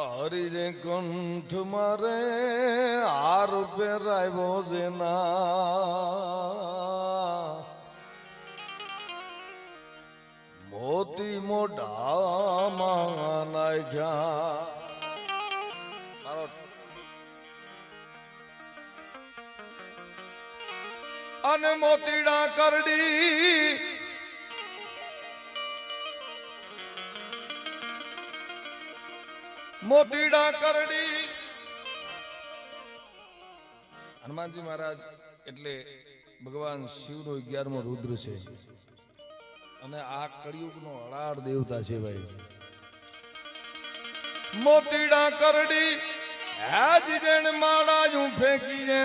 હરી રે કંઠ મારે હાર પહેરાવ્યો જેના મોતી મોઢામાં નાખ્યા અને મોતીડા કરડી મોતીડા કરડી હનુમાનજી મહારાજ એટલે ભગવાન શિવનો 11મો રુદ્ર છે અને આ કળિયુગનો અડાડ દેવતા છે ભાઈ. મોતીડા કરડી આજ જણ માળા હું ફેંકી જે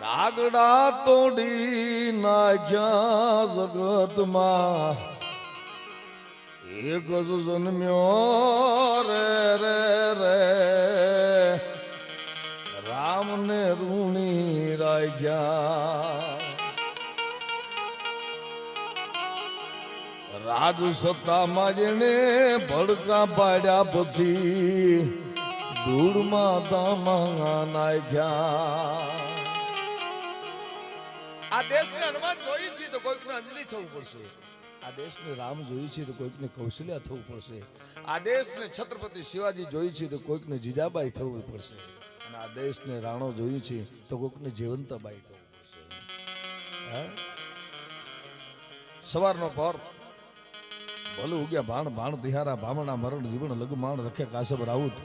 રાગડા તોડી નાખ્યા જગતમાં એક જ જન્મ્યો રે રે રે રામને ઋણી રાખ્યા. રાજ સત્તામાં જેને ભડકા પાડ્યા પછી ધૂળમાં તામાં નાખ્યા. આ દેશને હનુમાન જોઈ છે તો કોઈકને અંજલિ થવું પડશે. આ દેશને રામ જોઈ છે તો કોઈકને કૌશલ્યા થવું પડશે. આ દેશને છત્રપતિ શિવાજી જોઈ છે તો કોઈકને જીજાબાઈ થવું પડશે. અને આ દેશને રાણો જોઈ છે તો કોઈકને જયવંતાબાઈ થવું પડશે. સવારનો પર ભલે ઉગ્યા ભાણ ભાણ તિહારા ભામણા મરણ જીવન લગમાણ રખે કાસબ રાઉત.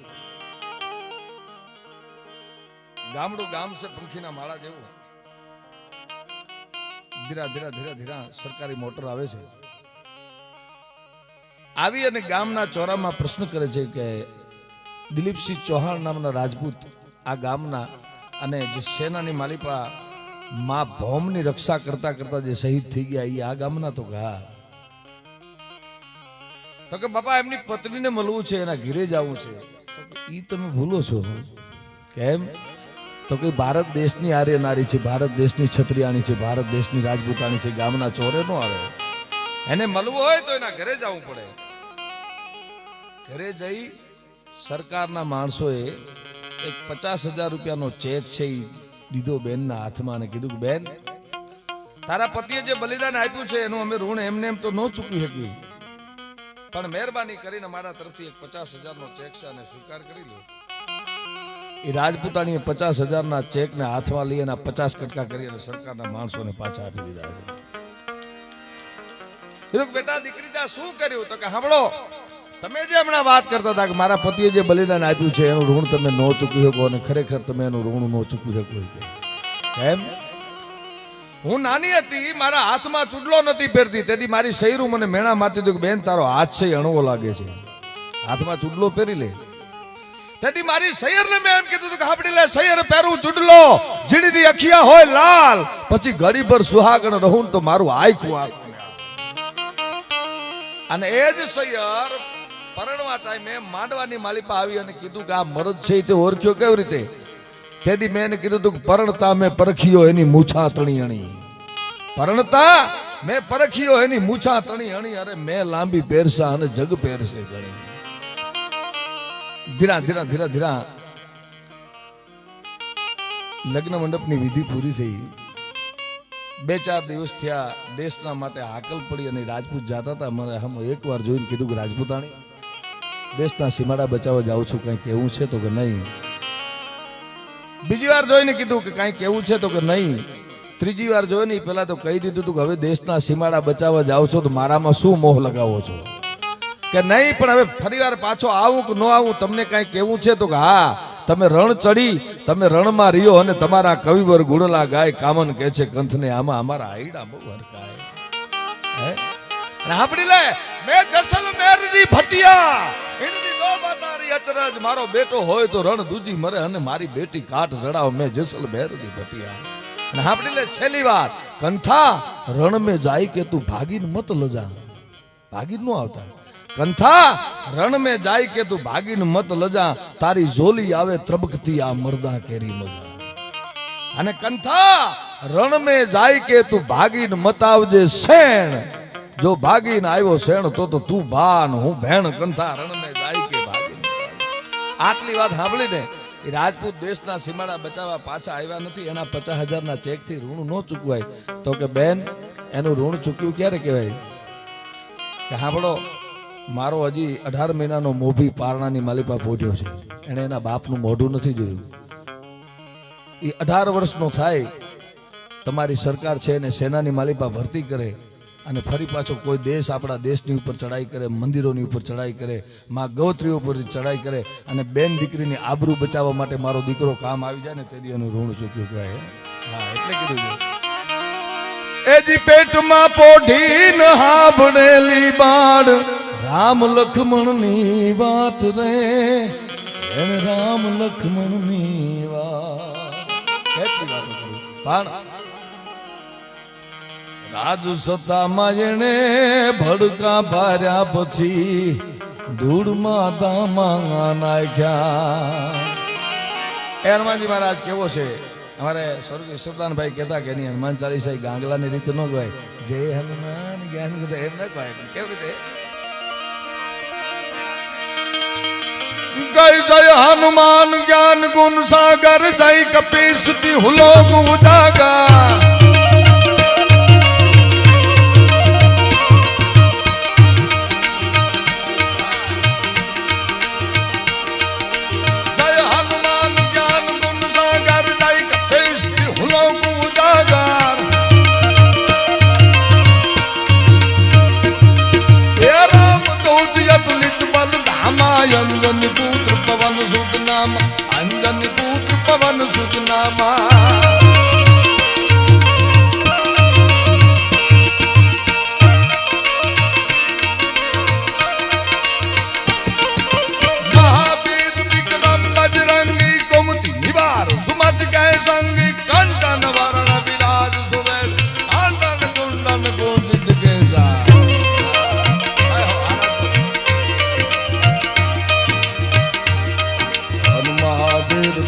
ગામડું ગામ છે પંખીના માળા જેવું. ધીરા ધીરા ધીરા ધીરા સરકારી મોટર આવે છે. આવી અને ગામના ચોરામાં પ્રશ્ન કરે છે કે દિલીપસિંહ ચૌહાણ નામના રાજપૂત આ ગામના અને જે સેનાની માલિપા માં ભૌમની રક્ષા કરતા કરતા જે શહીદ થઈ ગયા એ આ ગામના તો ઘા. તો કે બાપા એમની પત્નીને મળવું છે, એના ઘરે જવું છે. તો કે ઈ તમે ભૂલો છો. કેમ? તો કે ભારત દેશની આર્ય નારી છે, ભારત દેશની ક્ષત્રિયાણી છે, ભારત દેશની રાજપૂતાણી છે. ગામના ચોરે નો આવે. એને મળવું હોય તો એના ઘરે જવું પડે. ઘરે જઈ સરકારના માણસોએ એક 50,000 રૂપિયાનો ચેક છે એ દીધો બેનના હાથમાં અને કીધું કે બેન, તારા પતિએ જે બલિદાન આપ્યું છે એનું અમે ઋણ એમને એમ તો ન ચૂકવી શકીએ, પણ મહેરબાની કરીને મારા તરફથી એક 50,000નો ચેક છે અને સ્વીકાર કરી લો. એ રાજપૂતાણીએ 50,000ના ચેકને હાથમાં લઈ અને 50 કટકા કરી અને સરકારના માણસોને પાછા આપી દીધા છે. કીધું બેટા દીકરી તા શું કર્યું? તો કે સાંભળો, તમે જે હમણાં વાત કરતા હતા કે મારા પતિએ જે બલિદાન આપ્યું છે એનું ઋણ તમે ન ચૂકવી શકો અને ખરેખર તમે એનું ઋણ ન ચૂકવી શકો. કેમ? હું નાની હતી, મારા હાથમાં ચૂડલો નથી પહેરતી, તેથી મારી સૈરું મને મેણા મારતી હતી કે બેન તારો હાથ છે અણવો લાગે છે, હાથમાં ચૂડલો પહેરી લે. તેથી મારી સૈયરને મેં એમ કીધું કે હાપડી લે સૈયર પહેરું ચૂડલો, જીણીની અખિયા હોય લાલ, પછી ઘડી ભર સુહાગણ રહું તો મારું આખું આખું. અને એ જ સૈયર પરણવા ટાઈમે માંડવાની માલિપા આવી અને કીધું કે આ મરદ છે તે ઓળખ્યો કેવી રીતે? તેથી મેં એને કીધું કે પરણતા મેં પરખ્યો એની મૂછા તણી અણી. પરણતા મેં પરખ્યો એની મૂછા તણી અણી. અરે મેં લાંબી પહેરસા અને જગ પહેરશે ઘણી. ધીરા ધીરા ધીરા ધીરા લગ્ન મંડપની વિધિ પૂરી થઈ. 2-4 દિવસ થયા. દેશના માટે હાકલ પડી અને રાજપૂત જાતા હતા. મને હમ એકવાર જોઈને કીધું કે રાજપૂતાણી દેશના સીમાડા બચાવવા જાઉં છું, કંઈ કેવું છે? તો કે નહીં. બીજી વાર જોઈને કીધું કે કાંઈ કેવું છે? તો કે નહીં. ત્રીજી વાર જોઈને પેલા તો કહી દીધું હતું કે હવે દેશના સીમાડા બચાવવા જાવ છો તો મારામાં શું મોહ લગાવો છો? કે નહીં, પણ હવે ફરી વાર પાછો આવું કે ન આવું તમને કાંઈ કેવું છે? તો કે હા, તમે રણ ચડી, તમે રણમાં રહ્યો અને તમારા કવિવર ગુણલા ગાય કામન કે છે કંથને આમાં અમારા આઈડા બહુ હરકાય. હે અને આપડી લે મે જસલમેરની ભટિયા એની દો બાતારી અચરજ, મારો બેટો હોય તો રણ દૂજી મરે અને મારી બેટી કાટ જડાવ, મે જસલમેરની ભટિયા. અને આપડી લે છેલ્લી વાત, કંથા રણ મે જાય કે તું ભાગીને મત લજા. ભાગીને નો આવતા. કંથા રણ में જાય કે તું ભાગીને મત લજા, તારી ઝોલી આવે ત્રબકતી આ મરદા કેરી મજા. અને કંથા રણ में જાય કે તું ભાગીને મત આવજે શેણ, જો ભાગીને આવ્યો શેણ તો તું ભાન હું ભેણ કંથા રણને જાય કે ભાગીને. આટલી વાત સાંભળીને એ રાજપૂત દેશના સીમાડા બચાવવા પાછા આવ્યા નથી. એના 50,000ના ચેકથી ઋણ ન ચૂકવાય તો કે બેન એનું ઋણ ચૂક્યું ક્યારે કહેવાય કે સાંભળો મારો હજી 18 મહિનાનો મોભી પારણાની માલિપા પોઢ્યો છે. એણે એના બાપનું મોઢું નથી જોયું. એ 18 વર્ષનો થાય તમારી સરકાર છે એને સેનાની માલિપા ભરતી કરે અને ફરી પાછો કોઈ દેશ આપણા દેશની ઉપર ચડાઈ કરે, મંદિરોની ઉપર ચડાઈ કરે, માં ગૌત્રી ઉપર ચડાઈ કરે અને બેન દીકરીની આબરૂ બચાવવા માટે મારો દીકરો કામ આવી જાય ને તેથી એનું ઋણ ચૂક્યું કહેવાય. હા એટલે કીધું છે એજી પેટમાં પોઢીન હાંભળેલી બાળ રામ લખમણની વાત રે એને રામ લખમણની વાત. કેટલી વાતો કરી પણ રાજ સત્તામાં એને ભડકા ભાર્યા પછી ધૂળમાં દામા નાખ્યા. હનુમાનજી મહારાજ કેવો છે અમારે સ્વર્ગીય સુલતાનભાઈ કહેતા કે એની હનુમાન ચાલીસા ગાંગલાની રીતે ન ગવાય. જય હનુમાન જ્ઞાન એમ ન ગવાય. કેવી રીતે ગઈ જય હનુમાન જ્ઞાન ગુણ સાગર જય કપીશ હુલો ઉજાગા. અંજન પુત્ર પવન સુત નામ અંજન પુત્ર પવન સુત નામા. મહાવીર વિક્રમ બજરંગી કુમતિ નિવાર સુમત ગય સંગી કંચન વરણ વિરાજ સુવેલ આંદન કુંડન કુંજિત કેસા.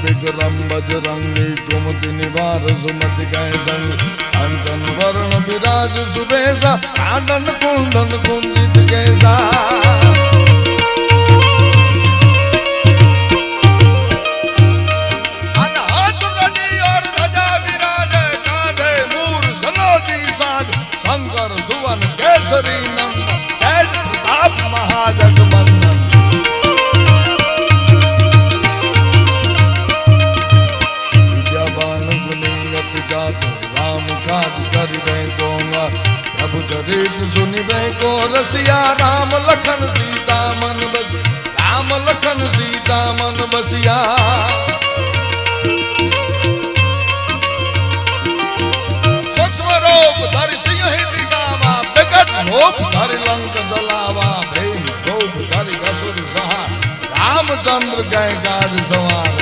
विक्रम बजरंगी कुमति निवार सुमति गय संग कंचन वर्ण विराज सुबेसा आनंद कुंदन कुंजित कैसा. अनहद रजी और ध्वजा विराजे कांधे मूर सनोजी साज शंकर सुवन केसरी नंदन तेज प्रताप महाजगवंदन. राम काज करिबे गोंगा प्रभु चरित सुनिबे को रसिया राम लखन सीता मन बस राम लखन सीता मन बसिया. सूक्ष्म रूप धरि सिंह दिखावा विकट रूप धरि लंक जलावा भीम रूप धरि असुर सहा रामचंद्र गए काज संवारे.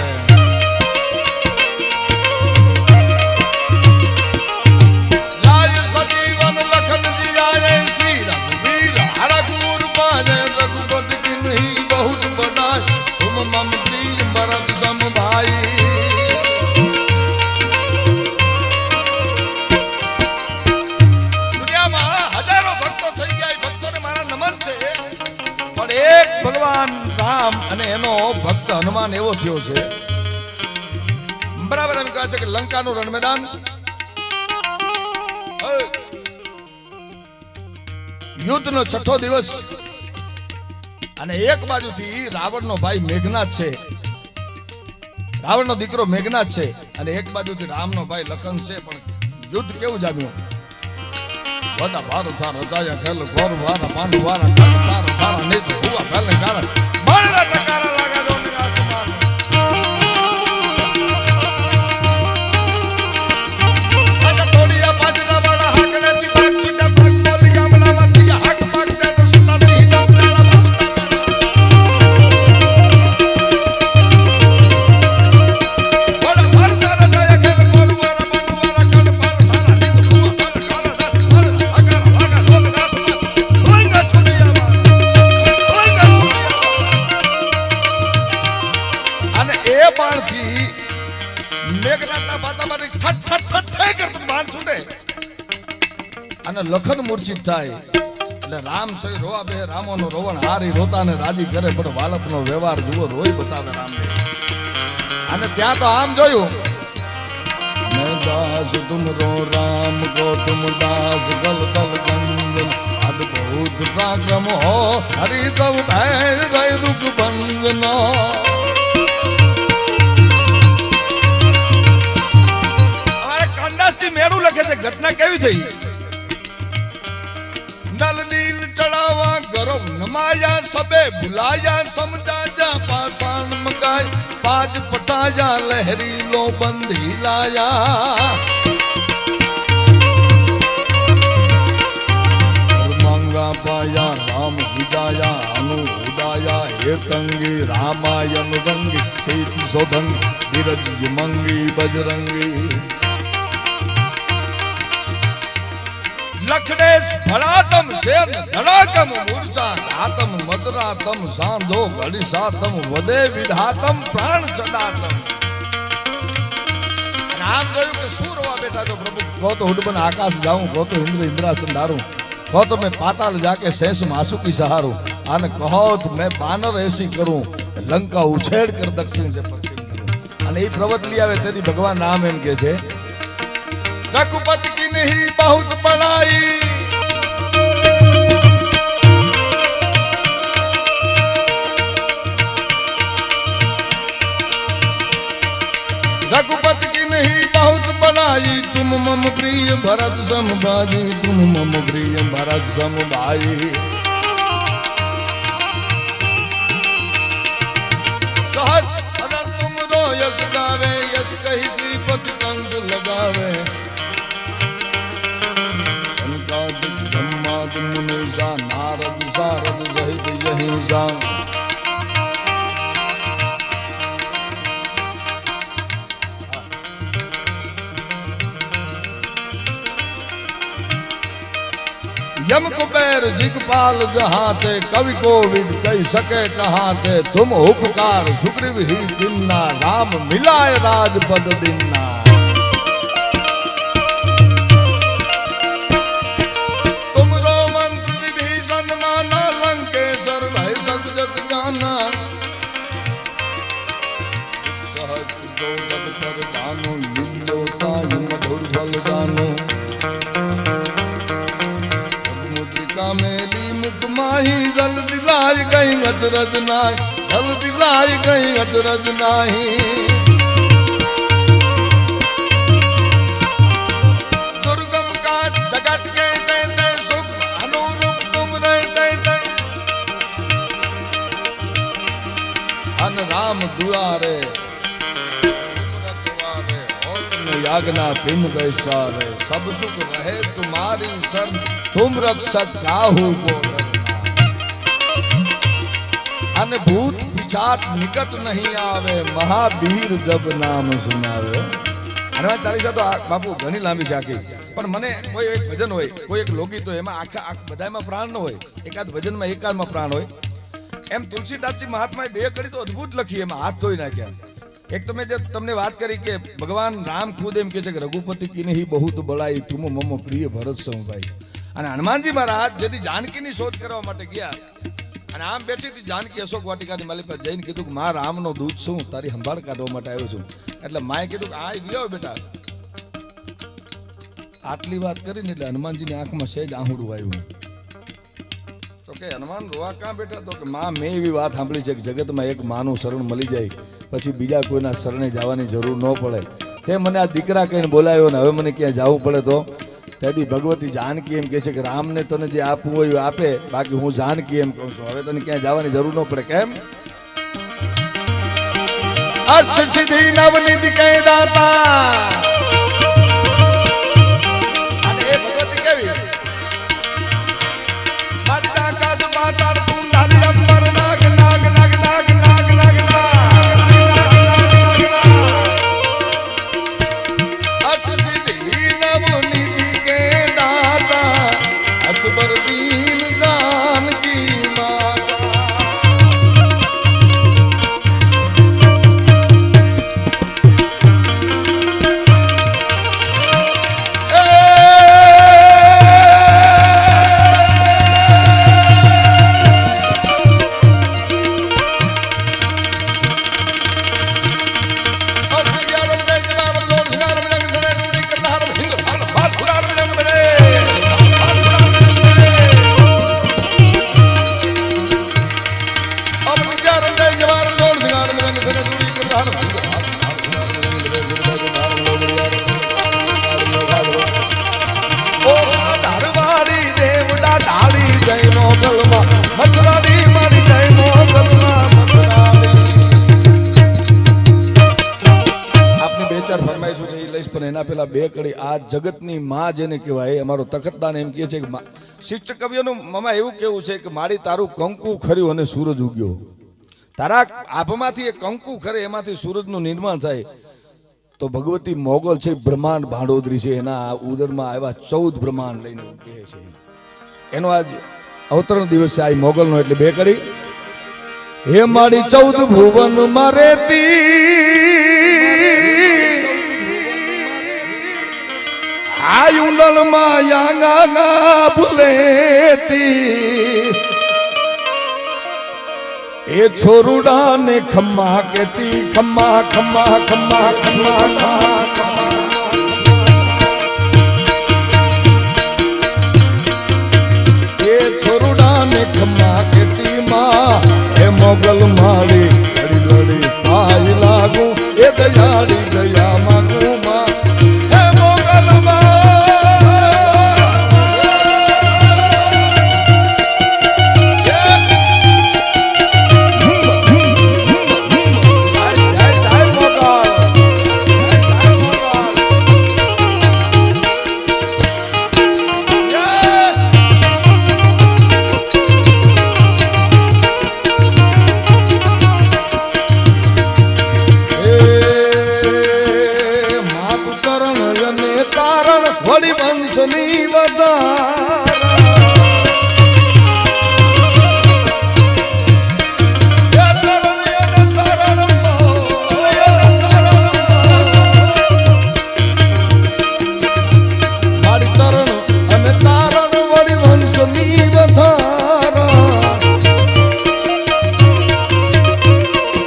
ભગવાન રામ અને એનો ભક્ત હનુમાન એવો થયો છે બરાબર. એમ કહે છે કે લંકાનું રણ મેદાન યુદ્ધનો 6થો દિવસ અને એક બાજુથી રાવણનો ભાઈ મેઘનાથ છે, રાવણનો દીકરો મેઘનાથ છે અને એક બાજુથી રામનો ભાઈ લખન છે. પણ યુદ્ધ કેવું જામ્યું. વડા ભાર થાર રજાયા ખેલ ગોર વારા પાંડુ વારા કાળ તાર તારા નીત હુવા ફેલે કારણ મારા ટકારા લાગા દો નિરાસમાન. આજા તોડિયા બાજરા વાળા હાકને તી પાક ચીડા પાક બોલી ગામડા માંથી હાક પાક દે તો સુના ની દમડાળા વડા ભાર થાર રજાયા ખેલ ગોર વારા પાંડુ વારા કાળ તાર તારા નીત હુવા ફેલે કારણ લખન મૂર્છિત થાય એટલે રામ છે રોવા બે રામોનો રોવણ હારી રોતાને રાજી કરે પણ વાલપનો વ્યવહાર જુઓ રોય બતાવે રામને અને ત્યાં તો આમ જોયું मैं दास तुम रो राम को तुम दास गल गल गंजन अद्भुत पराक्रम हो हरि तब भय दुख भंजना हमारे कांदासजी मेरू लखे છે ઘટના કેવી થઈ नल नील चढ़ावा गरव नमाया सबे बुलाया समझा जा पाषाण मंगाय पाज पटाया लहरी लो बंधी लाया मांगा पाया राम विदाया अनु उदाया हे तंगी रामायण रंगी सीत सोधंग बिरज मंगी बजरंगी लखड़ेश फड़ातम सेन धड़ाकम मूर्छा आतम मदरातम सांधो घड़िसातम वदे विधातम प्राण चढ़ातम नाम जोयु के सूरवा बैठा तो प्रभु को तो हुडबन आकाश जाऊं को तो इंद्र इंद्रासन धारूं को तो मैं पाताल जाके शेष मासु की सहारूं आने कहो तो मैं बानर ऐसी करूं लंका उछेड़ कर दक्षिण से पश्चिम करूं आने ये प्रवत लिया वे तेरी भगवान नाम एम के छे रघुपति की नहीं बहुत बड़ाई रघुपति की नहीं बहुत बड़ाई तुम मम प्रिय भरत सम भाई तुम मम प्रिय भरत सम भाई सहस्त्र अदर तुम रो यश गावे यश कही श्रीपति कंठ लगावे मुनिषा नारद सारद सहित यही सा यम कुबेर जिगपाल जहाँ ते कवि कोविद कही सके कहाँ ते तुम उपकार सुग्रीव ही किन्ना राम मिलाए राजपद दिन्ना जल्दी लाई गई अचरज नाही जल्दी लाई गई अचरज नाही दुर्गम का जगत के देते सुख अनुरूप तुम रहते अन राम दुआरे यागना बिन बैसारे सब सुख रहे तुम्हारी शरण तुम रक्षक काहू को अन भूत पिछाट निकट नहीं आवे महावीर जब नाम सुनावे हनुमान चालीसा तो बापू घनी लांबी છે આખી પણ મને કોઈ એક ભજન હોય કોઈ એક લોકગીત હોય એમાં આખા બધામાં પ્રાણ ન હોય એકાદ ભજનમાં એકાદમાં પ્રાણ હોય એમ તુલસીદાસજી મહાત્માએ બે કડી તો અદ્ભુત લખી એમાં હાથ ધોઈ નાખ્યા એક તો મેં જે તમને વાત કરી કે ભગવાન રામ ખુદ એમ કહે છે કે રઘુપતિ કી નહીં बहुत બળાઈ तुम मम प्रिय भरत सम भाई અને હનુમાનજી મહારાજ જેથી જાનકીની શોધ કરવા માટે ગયા અને આમ બેઠી હતી જાનકી અશોક વાટિકાની માલી પર જઈને કીધું કે મા રામનો દૂત છું તારી સંભાળ કાઢવા માટે આવ્યો છું એટલે માએ કીધું કે આ ગયો બેટા આટલી વાત કરીને એટલે હનુમાનજીની આંખમાં સહેજ આહુડું આવ્યું તો કે હનુમાન રોવા ક્યાં બેઠા તો કે માં મેં એવી વાત સાંભળી છે કે જગતમાં એક માનું શરણ મળી જાય પછી બીજા કોઈના શરણે જવાની જરૂર ન પડે તે મને આ દીકરા કહીને બોલાવ્યો ને હવે મને ક્યાં જવું પડે તો તેથી ભગવતી જાનકી એમ કહે છે કે રામને તને જે આપવું હોય આપે બાકી હું જાનકી એમ કહું છું હવે તને ક્યાં જવાની જરૂર ન પડે કેમ અષ્ટ સિદ્ધિ નવનિધિ કહે દાતા અને એ ભગવતી કેવી માતા કાસ પાતાર તું નારી અંબર નાગ નાગ નાગ નાગ નાગ નાગ અષ્ટ સિદ્ધિ નવનિધિ કે દાતા અસબર દીન જાનકી માતા મોગલમાં મથરાડી મારી જય મોગલમાં મથરાડી. આપની બે ચાર ફરમાઈશો છે એ લઈશ, પણ એના પેલા બે કડી આ જગતની માં જેને કહેવાય, અમારો તખતદાન એમ કહે છે કે શિષ્ટ કવિઓનું મામા એવું કેવું છે કે મારી તારું કંકુ ખર્યું અને સૂરજ ઉગ્યો. તારા આભમાંથી એ કંકુ ખરે, એમાંથી સૂરજનું નિર્માણ થાય. તો ભગવતી મોગલ છે, બ્રહ્માંડ ભાંડોદરી છે, એના ઉદરમાં આવ્યા 14 બ્રહ્માંડ લઈને ઉભે છે. એનો આજ અવતરણ દિવસ છે આ મોગલનો. એટલે બે કડી હે મારી 14 ભુવન માં રેતી આયુલલ માં યાંગા ભૂલેતી એ છોરુડા ને ખમ્મા કેતી ખમ્મા ખમ્મા ખમ્મા ખમ્મા ખમ્મા. એ છોરુડા ને ખમ્મા કેતી માં એ મોગલ માળી લડી લડી પાય લાગુ એ દયાળી દયા માગું માં હે મોગલ માં.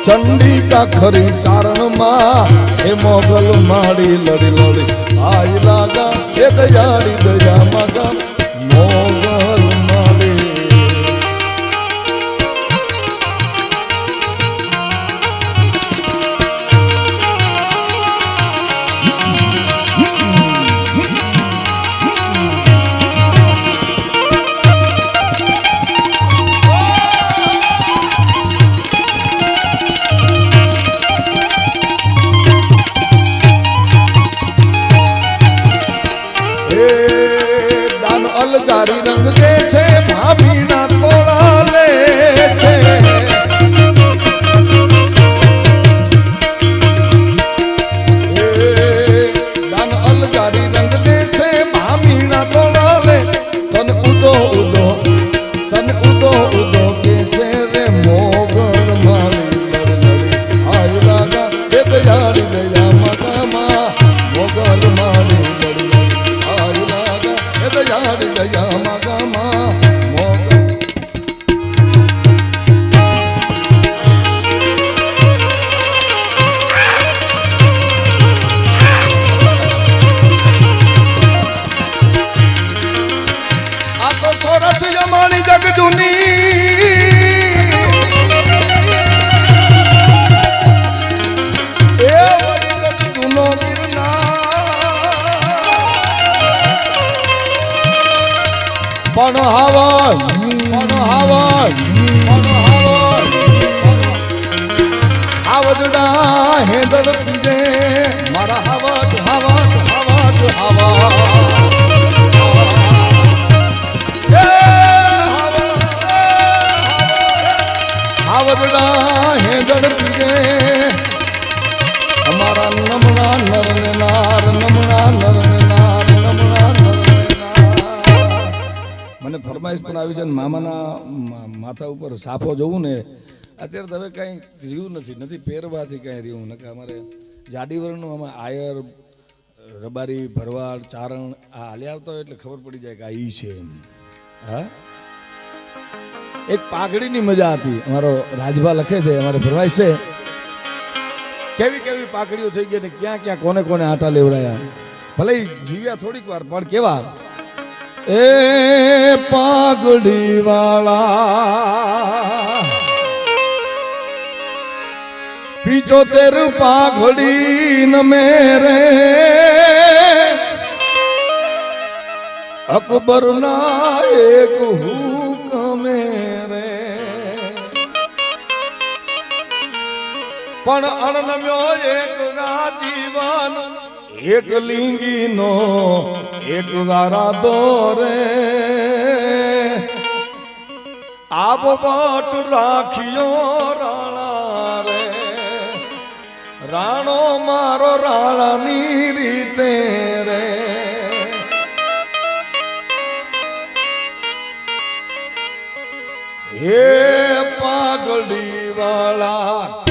ચંડિકા ખરી ચારણ માં એ મોગલ માડી લડી લડી આઈ લાગા એ દયાળી દયા માગા મોગલ માડી. અલગારી રંગ દે છે ભાભીના તોળા લે છે. દાન અલગારી રંગ દે છે ભાભીના તોળા લે. તન ઉદો ઉદો કે છે રે મોગલ માળી લડી લડી આઈ લાગા એ દયાળી દયા મગમાં મોગલ માળી લડી લડી આઈ લાગા એ દયાળી દયા મગમાં મોગલ. આ તો સોરઠ જમાની જગ જૂની એ વળી જગ જૂનો પણ હાવજડા હેદળ પીજે મારા હાવજ હાવજ હાવજ હાવજડા હેદળ પીજે અમારા નમણા નરને નાર નમણા નરને નાર નમણા નરને નાર. મને ફરમાઈશ પણ આવી છે ને મામાના માથા ઉપર સાફો જોવું ને અત્યારે તો હવે કાંઈ રહ્યું નથી પહેરવાથી કાંઈ રહ્યું ને. અમારે જાડીવરણનું આમાં આયર રબારી ભરવાડ ચારણ આ હાલ્યા આવતા હોય એટલે ખબર પડી જાય કે આ ઈ છે એમ. હા, એક પાઘડીની મજા હતી. અમારો રાજભા લખે છે, અમારે ફરમાઈશ છે કેવી કેવી પાઘડીઓ થઈ ગઈ ને ક્યાં ક્યાં કોને કોને આટા લેવડાયા. ભલે જીવ્યા થોડીક વાર પણ કેવા એ પાઘડી વાળા 75 પાઘડી ન મેરે અકબર ના એક હુકમે પણ અણનમ્યો એક ગા જીવન એક લિંગી નો એક ગારા દોરે આબ બટ રાખ્યો રાણા રે રાણો મારો રાણાની રીતે રે હે પાઘડી વાળા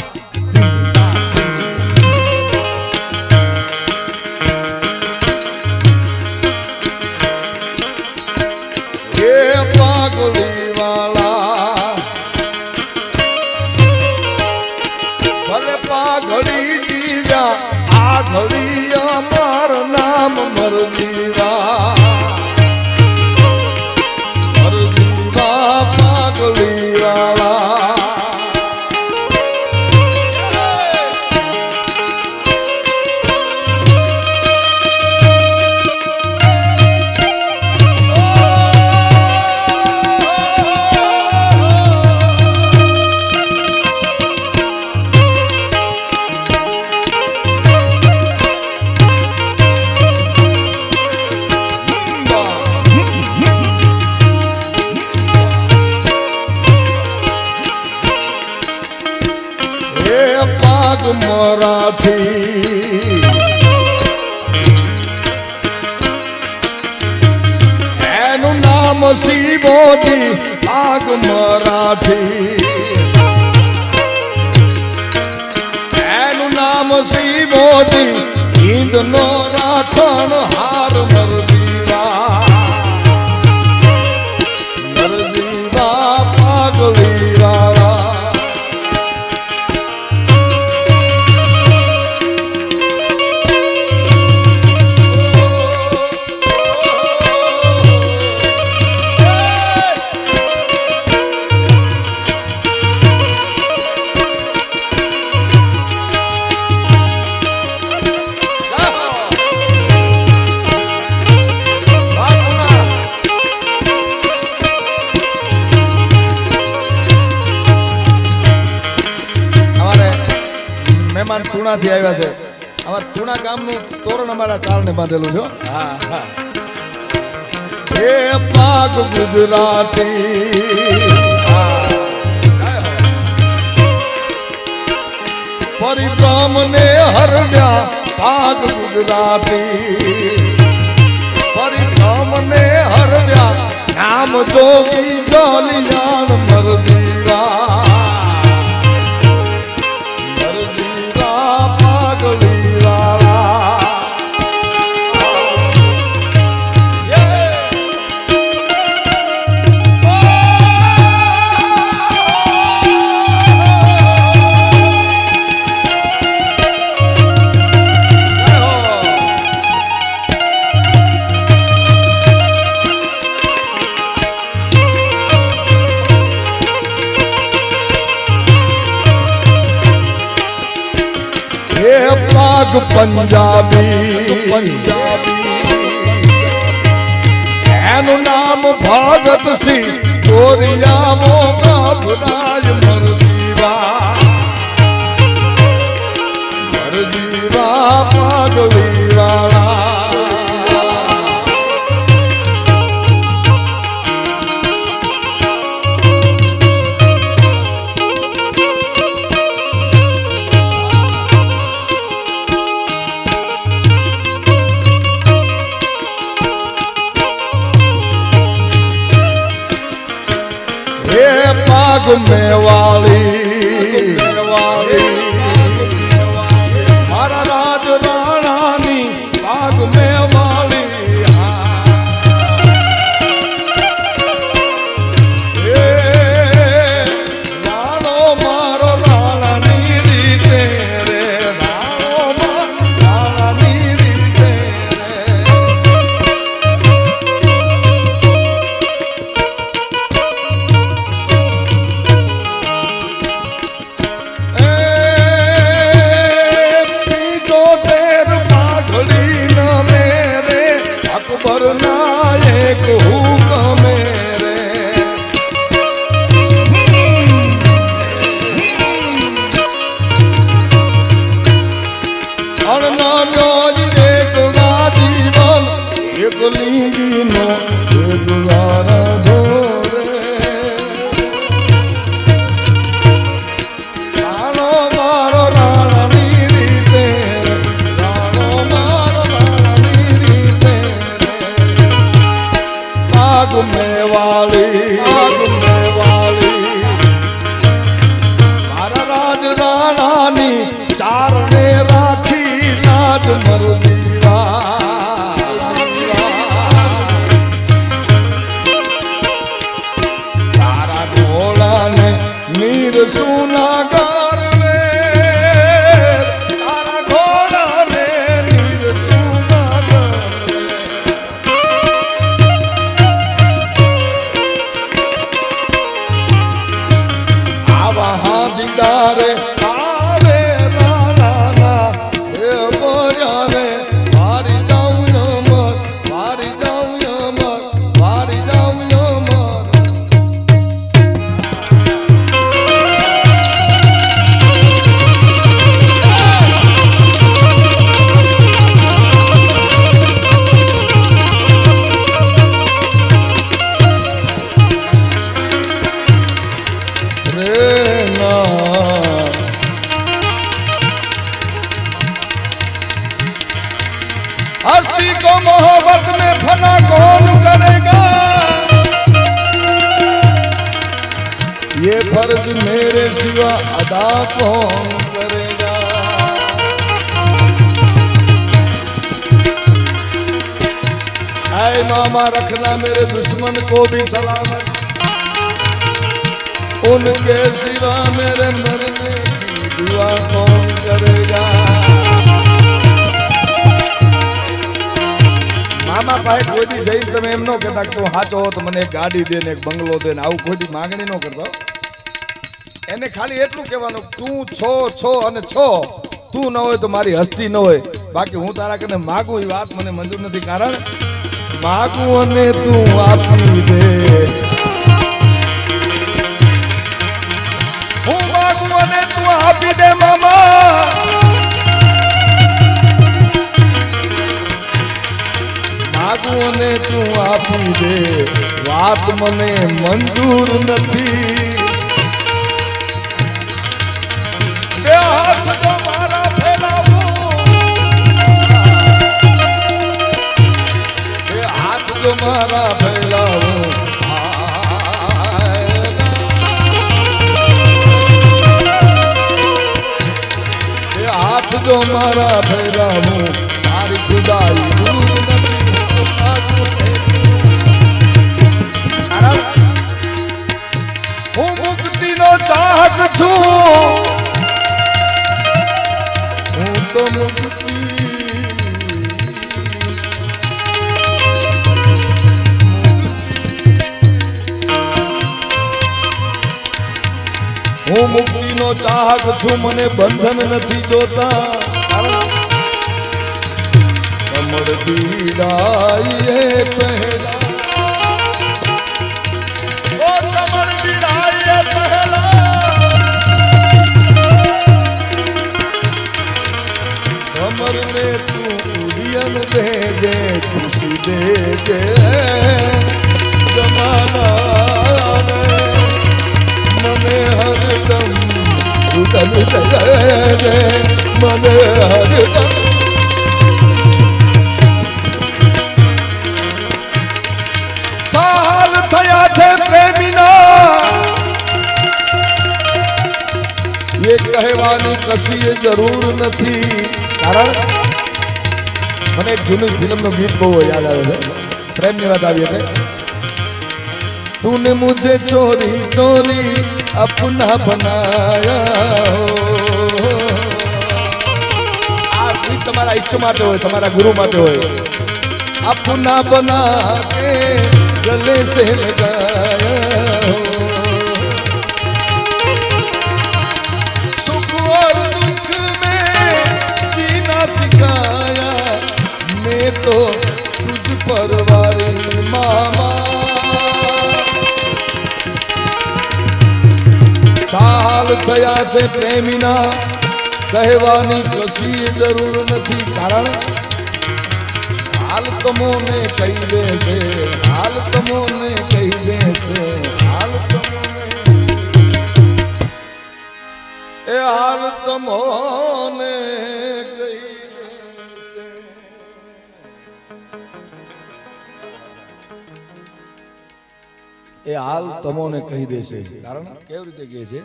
હે પાઘડી વાળા ભલે પાઘડી જીવ્યા આ ઘડી અમાર નામ મરજીવા મરાઠી એનું નામ શિવોજી આગ મરાઠી એનું નામ શિવોજી હિંદનો રાખણ હાર મરજીવા પાઘડી વાળા મહેમાન તુણાથી આવ્યા છે અમારા તુણા ગામનું તોરણ અમારા ચાલને બાંધેલું છે હા હા હે પાગ ગુજરાતી પરિભ્રમ ને હરવ્યા પાગ ગુજરાતી પરિભ્રમ ને હરવ્યા નામ જોગી ચાલિયાણ મરજીવા પાગ પંજાબી એનું નામ ભગત સિંહ ગોરિયામો ગાભરાજ મરજીવા પાઘડી વાળા પાગ મેવાળી મારા રાજ રાણાની પાગ મેવાળી રાણો મારો રાણાની રીતે રે રાણો મારો રાણાની રીતે રે એકલીંગીનો એકવાર ધોરે રાણો મારો રાણાની રીતે રાણો મારો રાણાની રીતે આગ મેવાળી મારા રાજ રાણાની ચારણે રાખી લાજ મરદીવા તારા ઘોડાને નીર સુના ગારવે તારા ઘોડાને નીર સુના ગારવે આવા હાથીદારે આવે રાણાના હે બોલ્યાને મારી જાઉં અમર મારી જાઉં અમર મારી જાઉં અમર हस्ती को मोहब्बत में फना कौन करेगा ये फर्ज मेरे सिवा अदा कौन करेगा आए मामा रखना मेरे दुश्मन को भी सलामत उनके सिवा मेरे मरने की दुआ कौन करेगा મામા પાસે કોઈ દી જઈને તમે એમ ન કહેતા કે તું સાચો હો તો મને એક ગાડી દે ને એક બંગલો દે ને આવું કોઈ દી માંગણી ન કરતો એને ખાલી એટલું કહેવાનું તું છો અને છો તું ન હોય તો મારી હસ્તી ન હોય બાકી હું તારા કને માગું એ વાત મને મંજૂર નથી કારણ માગું અને તું આપી દે હું માગું અને તું આપી દે મામા માગું તું આપી દે વાત મને મંજૂર નથી બે હાથ તો મારા ફેલાવું બે હાથ તો મારા ફેલાવું બે હાથ તો મારા ફેલાવું મારી ખુદાઈ દૂર નથી હું મુક્તિનો ચાહક છું હું તો મુક્તિ હું મુક્તિનો ચાહક છું મને બંધન નથી જોતા કમર પીડાઈ પહેલા कमर में तू उड़ियन दे दे खुशी दे दे जमाना मने हरदम उदल दे दे मने हरदम साल थया छे प्रेमीना ये कहेवानी कशी જરૂર નથી કારણ મને એક જૂની ફિલ્મનું ગીત બહુ યાદ આવે છે પ્રેમની વાત આવી એટલે तूने मुझे चोरी चोरी अपना बनाया આ ગીત તમારા ઈષ્ટ માટે હોય તમારા ગુરુ માટે હોય अपना बना के गले से लगाया सुख और दुख में जीना सिखाया मैं तो तुझ पर वारी मामा साल थया છે પ્રેમીના કહેવાની કશી જરૂર નથી કારણ હાલ તમોને કહી દેશે, હાલ તમોને કહી દેશે, હાલ તમોને એ હાલ તમોને કહી દેશે. એ હાલ તમોને કહી દેશે. કારણ કેવી રીતે કહે છે?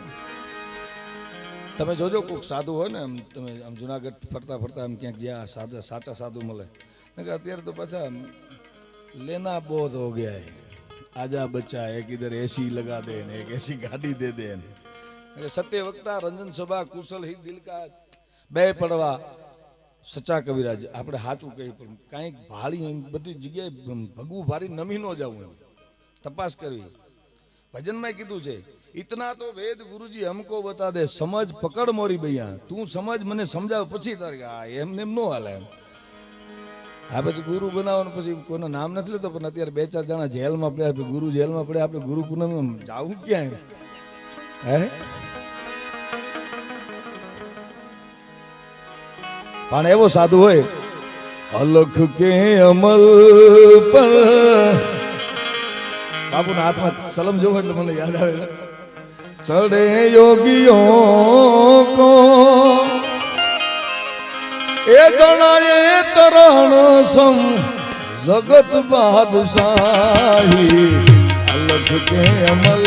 તમે જોજો કોઈક સાધુ હોય ને, એમ તમે આમ જુનાગઢ ફરતા ફરતા એમ ક્યાંક જ્યાં સાચા સાધુ મળે, અત્યારે તો પાછા લેના બહોત હો ગયા હે, આજા બચ્ચા એક ઇધર એસી લગા દે ને એક એસી ગાડી દે દે ને. સત્ય વક્તા રંજન સભા કુશલ હી દિલ કા બે પડવા સચ્ચા કવિરાજ. આપણે સાચું કહી પણ કાંઈક ભાળી બધી જગ્યાએ ભગવું ભારી નમી ન જવું, એમ તપાસ કરવી. ભજનમાં કીધું છે, इतना तो वेद गुरुजी हमको बता दे, समझ पकड़ मोरी भैया, तू समझ મને સમજાવ પછી તારે એમને એમ નો હાલે. એમ આ પછી ગુરુ બનાવવાનું પછી કોઈનું નામ નથી લેતો, પણ અત્યારે 2-4 જણા જેલમાં પડ્યા, ગુરુ જેલમાં પડ્યા, આપણે ગુરુ પૂનમ જાવું ક્યાં? હે પણ એવો સાધુ હોય અલખ કે અમલ પર બાપુના હાથમાં ચલમ જોવો એટલે મને યાદ આવે, चढ़े योगियों को ए जनाए तरण सम जगत बादशाही, अलख के अमल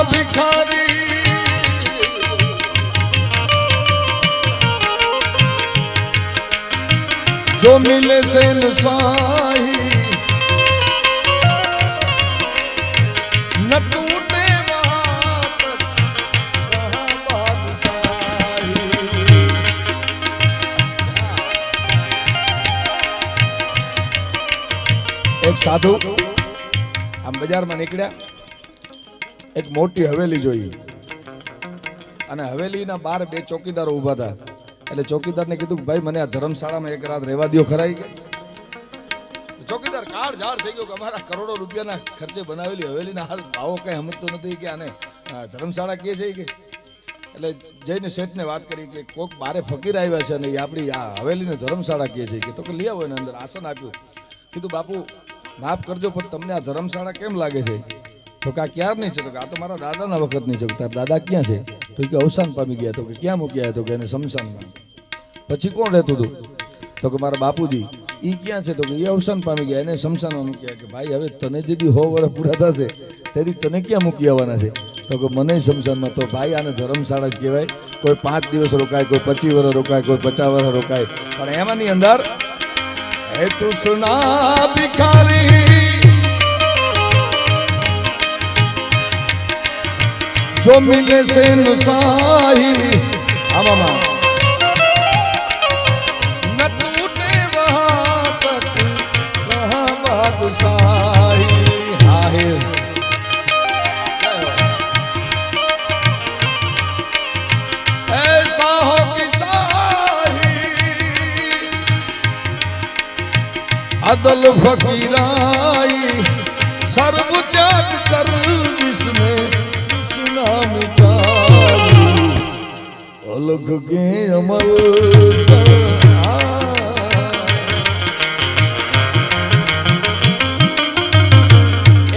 भिखारी जो मिले से नसाही न टूटे बादशाही. एक साधु आम बजार में निकल्या, एक मोटी हवेली જોઈ અને હવેલીના બહાર 2 ચોકીદારો ઊભા હતા. એટલે ચોકીદારને કીધું કે ભાઈ મને આ ધર્મશાળામાં એક રાત રહેવા દ્યો ખરાઈ કે. ચોકીદાર કાળ ઝાડ થઈ ગયો કે અમારા કરોડો રૂપિયાના ખર્ચે બનાવેલી હવેલીના હાલ ભાવો કઈ સમજતો નથી કે આને ધર્મશાળા કહે છે કે. એટલે જઈને શેઠને વાત કરી કે કોક બારે ફકીર આવ્યા છે અને એ આપણી આ હવેલીને ધર્મશાળા કહે છે કે. તો કે લઈ આવો એને અંદર. આસન આપ્યું. કીધું બાપુ માફ કરજો પણ તમને આ ધર્મશાળા કેમ લાગે છે? તો કે આ ક્યાર નહીં છે? તો કે આ તો મારા દાદાના વખત નહીં છે. તારા દાદા ક્યાં છે? તો કે અવસાન પામી ગયા. તો કે ક્યાં મૂક્યા? તો કે એને શમશાનમાં. પછી કોણ રહેતું હતું? તો કે મારા બાપુજી. એ ક્યાં છે? તો કે એ અવસાન પામી ગયા, એને શમશાનમાં મૂક્યા. કે ભાઈ હવે તને જેથી 100 વર્ષ પૂરા થશે તેથી તને ક્યાં મૂકી આવવાના છે? તો કે મને શમશાનમાં. તો ભાઈ આને ધર્મશાળા જ કહેવાય. કોઈ 5 દિવસ રોકાય, કોઈ 25 વર્ષ રોકાય, કોઈ 50 વર્ષ રોકાય, પણ એમાંની અંદર હે તૃષ્ણા ભિખારી जो मिले से नसाही, आमा न टूटे वहां तक कहां बादशाही. हाय ऐसा हो कि शाही अदल फकीराई सर्व त्याग कर जिसमें अलग के अमल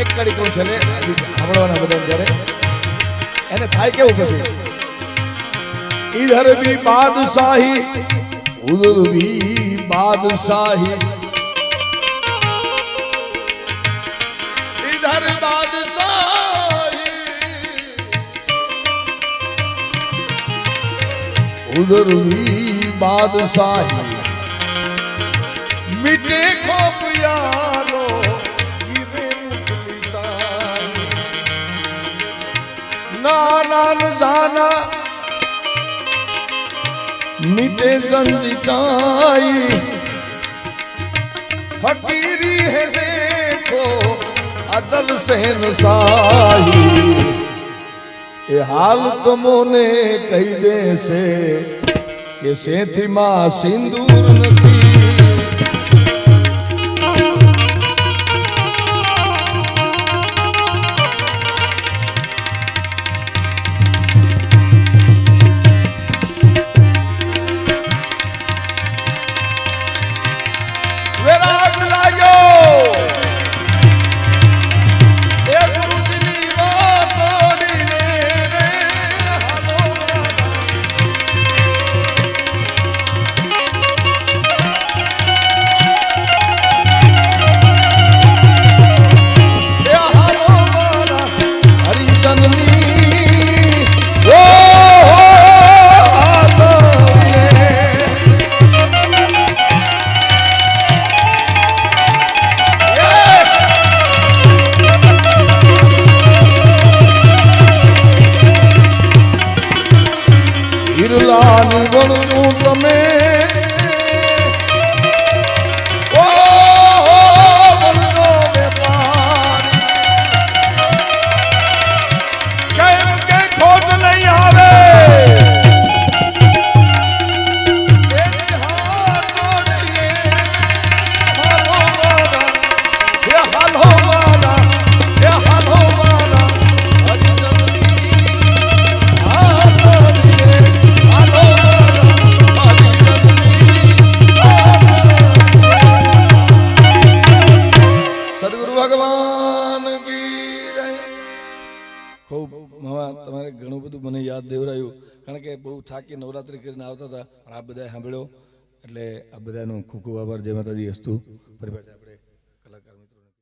एक कड़ी कोण છે લે સાંભળવાના બધા જ્યારે એને થાય કેવું પછી इधर भी बादशाही उधर भी बादशाही इधर बादशाही उधर भी बादशाही मिटे खौफ यारो गिरे मुखलिसाई नाना न जाना मिटे संजिताई फकीरी है देखो આદલ સહેન સાહી એ હાલ તો મોને કહી દેશે કે સેથી માં સિંદૂર નથી. તમારે ઘણું બધું મને યાદ દેવરાયું કારણ કે બહુ થાકી નવરાત્રી કરીને આવતા હતા પણ આ બધાએ સાંભળ્યો એટલે આ બધાનો ખૂબ ખૂબ આભાર. જય માતાજી. અસ્તુ ફરી પાછા આપણે